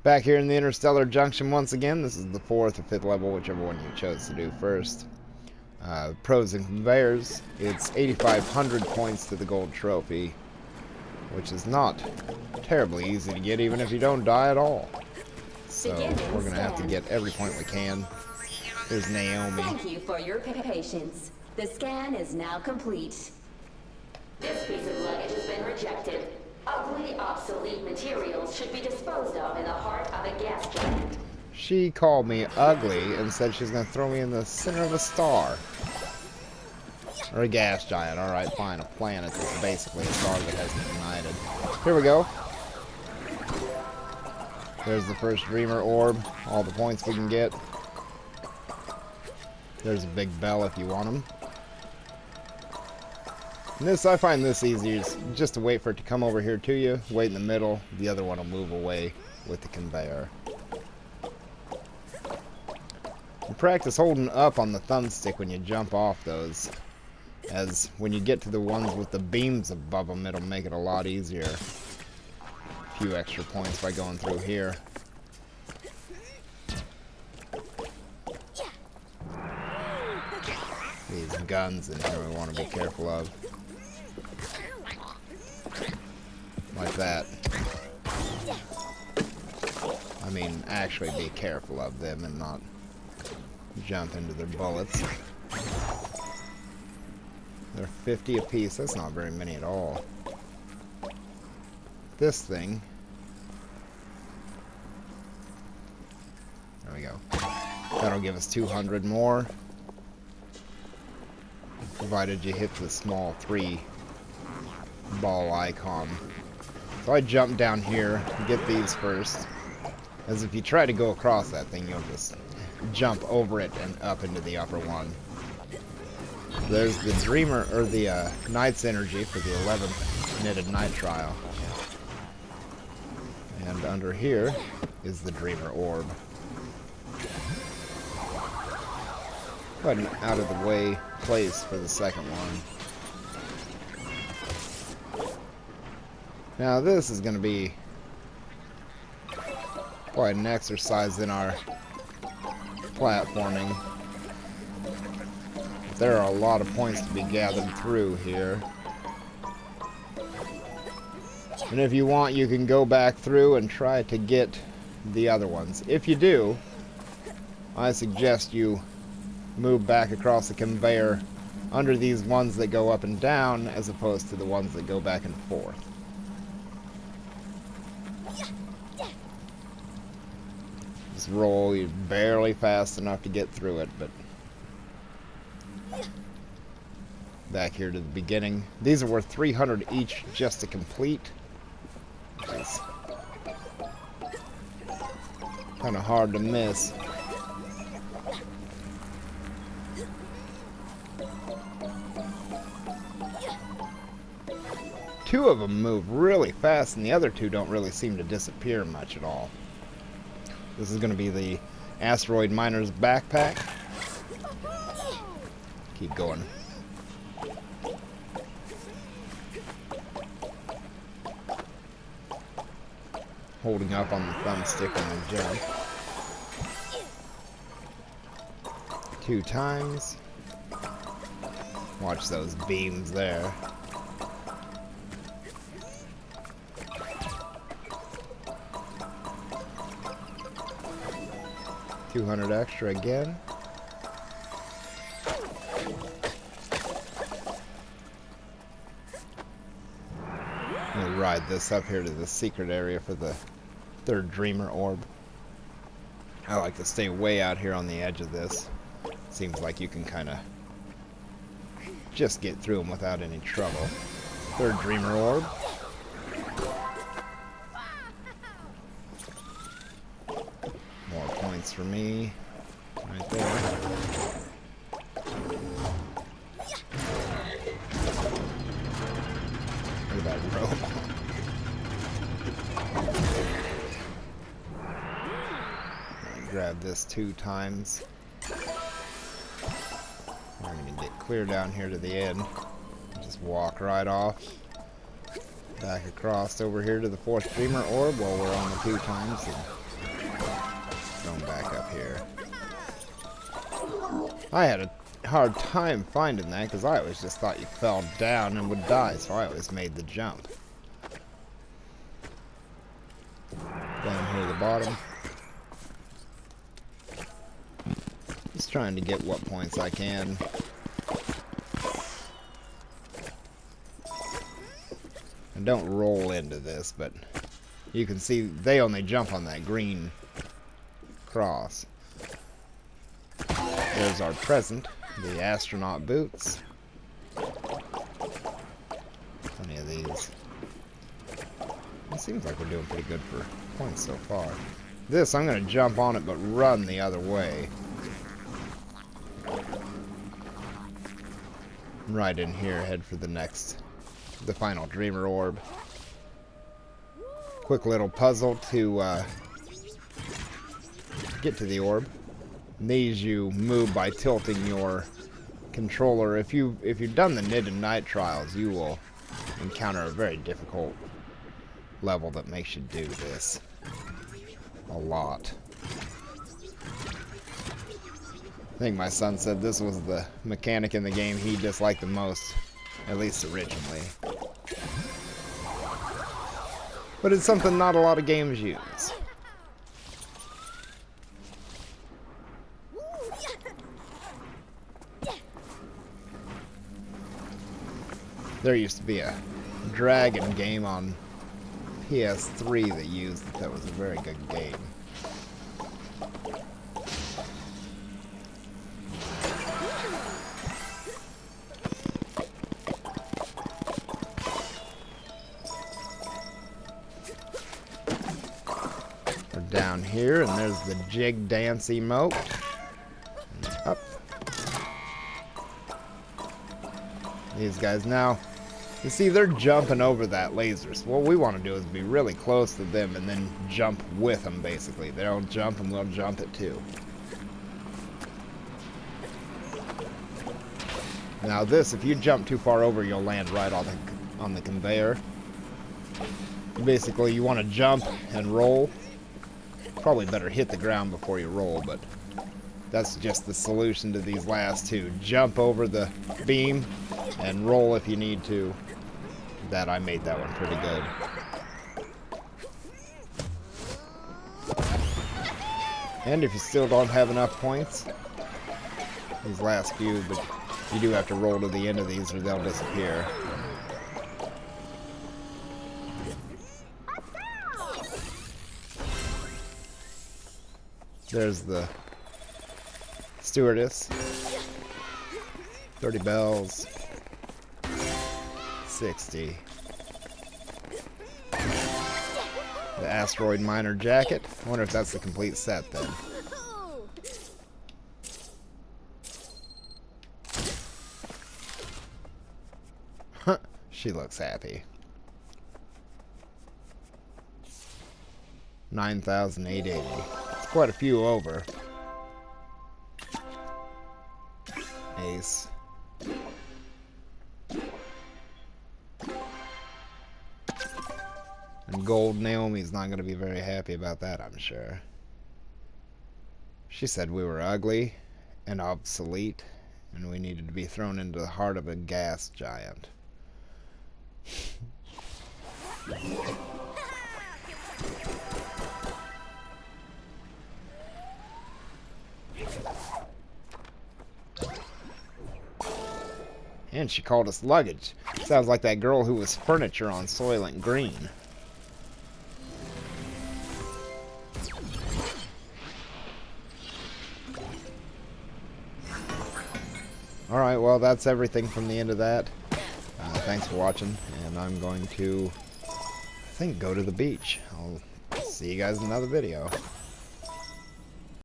Back here in the Interstellar Junction once again. This is the 4th or 5th level, whichever one you chose to do first. Pros and conveyors. It's 8,500 points to the gold trophy, which is not terribly easy to get, even if you don't die at all. So we're going to have to get every point we can. Here's Naomi. Thank you for your patience. The scan is now complete. This piece of luggage has been rejected. Ugly, obsolete materials should be disposed of in the heart of a gas giant. She called me ugly and said she's going to throw me in the center of a star. Or a gas giant. Alright, fine. A planet that's basically a star that hasn't ignited. Here we go. There's the first Dreamer Orb. All the points we can get. There's a big bell if you want them. And this, I find this easier, just to wait for it to come over here to you. Wait in the middle. The other one will move away with the conveyor. And practice holding up on the thumbstick when you jump off those, as when you get to the ones with the beams above them, it'll make it a lot easier. A few extra points by going through here. These guns in here we want to be careful of. Like that. I mean, actually be careful of them and not jump into their bullets. They're 50 apiece. That's not very many at all. This thing. There we go. That'll give us 200 more. Provided you hit the small 3 ball icon. So I jump down here, get these first. As if you try to go across that thing, you'll just jump over it and up into the upper one. There's the Dreamer, or the Knight's Energy for the 11th Knitted Night Trial. And under here is the Dreamer Orb. Quite an out of the way place for the second one. Now this is going to be quite an exercise in our platforming. There are a lot of points to be gathered through here. And if you want, you can go back through and try to get the other ones. If you do, I suggest you move back across the conveyor under these ones that go up and down, as opposed to the ones that go back and forth. Just roll, you're barely fast enough to get through it, but back here to the beginning. These are worth 300 each just to complete, which is kind of hard to miss. Two of them move really fast, and the other two don't really seem to disappear much at all. This is going to be the Asteroid Miner's Backpack. Keep going. Holding up on the thumbstick when you jump. 2 times. Watch those beams there. $200 extra again. We'll ride this up here to the secret area for the 3rd Dreamer Orb. I like to stay way out here on the edge of this. Seems like you can kind of just get through them without any trouble. 3rd Dreamer Orb. More points for me. Right there. Look at that rope. Grab this 2 times. We're going to get clear down here to the end. Just walk right off. Back across over here to the 4th Streamer Orb while we're on the 2 times. And stone back up here. I had a hard time finding that because I always just thought you fell down and would die, so I always made the jump. Down here at the bottom. Just trying to get what points I can. And don't roll into this, but you can see they only jump on that green cross. There's our present, the astronaut boots. Plenty of these. It seems like we're doing pretty good for points so far. This, I'm going to jump on it but run the other way. Right in here, head for the Final Dreamer Orb. Quick little puzzle to get to the orb. These you move by tilting your controller. If you've done the Nid and Night trials, you will encounter a very difficult level that makes you do this a lot. I think my son said this was the mechanic in the game he disliked the most, at least originally. But it's something not a lot of games use. There used to be a Dragon game on PS3 that used it. That was a very good game. We're down here, and there's the jig dance emote. And up. These guys now, you see they're jumping over that laser. So what we want to do is be really close to them and then jump with them, basically. They'll jump and we'll jump it too. Now this, if you jump too far over, you'll land right on the conveyor. Basically, you want to jump and roll. Probably better hit the ground before you roll, but that's just the solution to these last two. Jump over the beam and roll if you need to. I made that one pretty good. And if you still don't have enough points, these last few, but you do have to roll to the end of these or they'll disappear. There's the stewardess. 30 bells. 60. The Asteroid miner jacket. I wonder if that's the complete set then. She looks happy. 9,880. It's quite a few over. Ace. And gold, Naomi's not going to be very happy about that, I'm sure. She said we were ugly and obsolete, and we needed to be thrown into the heart of a gas giant. And she called us luggage. Sounds like that girl who was furniture on Soylent Green. Alright, well that's everything from the end of that. Thanks for watching, and I'm going to, I think, go to the beach. I'll see you guys in another video.